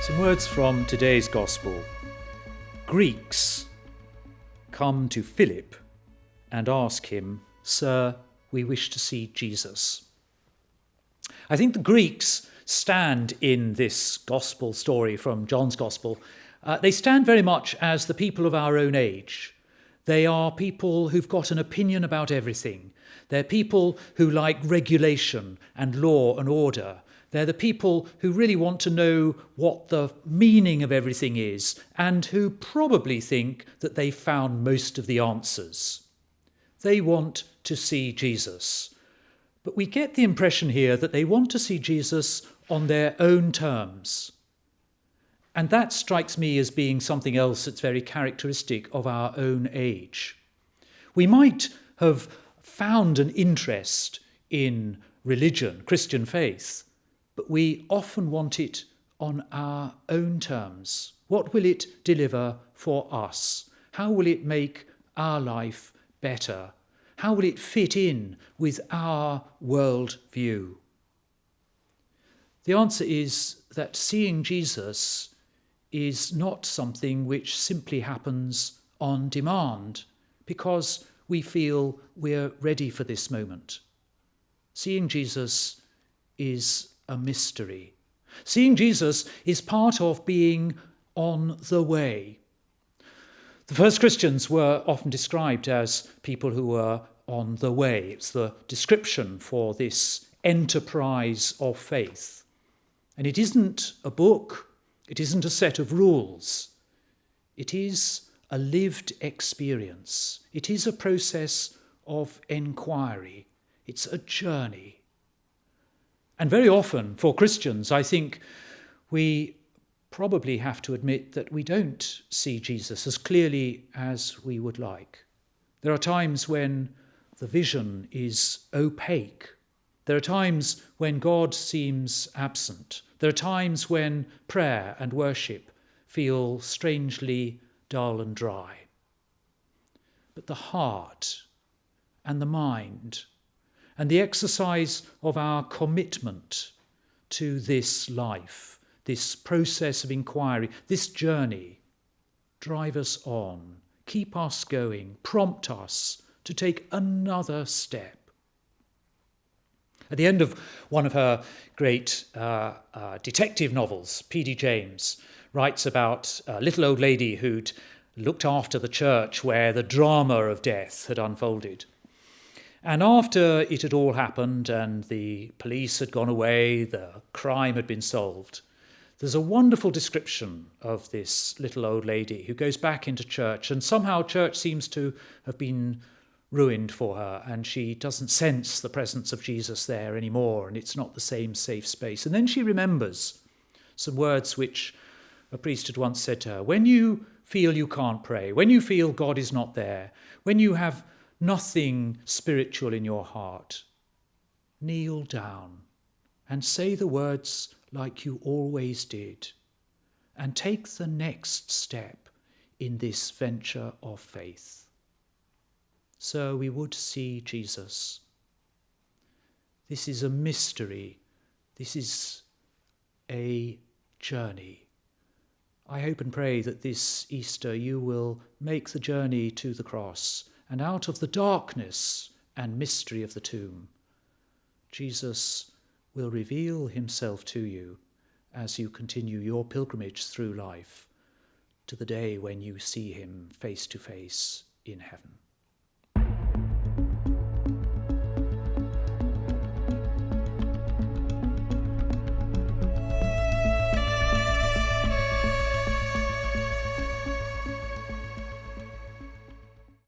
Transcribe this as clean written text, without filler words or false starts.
Some words from today's Gospel. Greeks come to Philip and ask him, "Sir, we wish to see Jesus." I think the Greeks stand in this Gospel story from John's Gospel. They stand very much as the people of our own age. They are people who've got an opinion about everything. They're people who like regulation and law and order. They're the people who really want to know what the meaning of everything is and who probably think that they've found most of the answers. They want to see Jesus. But we get the impression here that they want to see Jesus on their own terms. And that strikes me as being something else that's very characteristic of our own age. We might have found an interest in religion, Christian faith, but we often want it on our own terms. What will it deliver for us? How will it make our life better? How will it fit in with our world view? The answer is that seeing Jesus is not something which simply happens on demand because we feel we're ready for this moment. Seeing Jesus is a mystery. Seeing Jesus is part of being on the way. The first Christians were often described as people who were on the way. It's the description for this enterprise of faith. And it isn't a book. It isn't a set of rules. It is a lived experience. It is a process of enquiry. It's a journey. And very often for Christians, I think we probably have to admit that we don't see Jesus as clearly as we would like. There are times when the vision is opaque. There are times when God seems absent. There are times when prayer and worship feel strangely dull and dry. But the heart and the mind and the exercise of our commitment to this life, this process of inquiry, this journey, drive us on, keep us going, prompt us to take another step. At the end of one of her great detective novels, P.D. James writes about a little old lady who'd looked after the church where the drama of death had unfolded. And after it had all happened and the police had gone away, the crime had been solved, there's a wonderful description of this little old lady who goes back into church, and somehow church seems to have been ruined for her, and she doesn't sense the presence of Jesus there anymore, and it's not the same safe space. And then she remembers some words which a priest had once said to her: when you feel you can't pray, when you feel God is not there, when you have nothing spiritual in your heart, kneel down and say the words like you always did, and take the next step in this venture of faith. So we would see Jesus. This is a mystery. This is a journey. I hope and pray that this Easter you will make the journey to the cross, and out of the darkness and mystery of the tomb, Jesus will reveal himself to you as you continue your pilgrimage through life to the day when you see him face to face in heaven.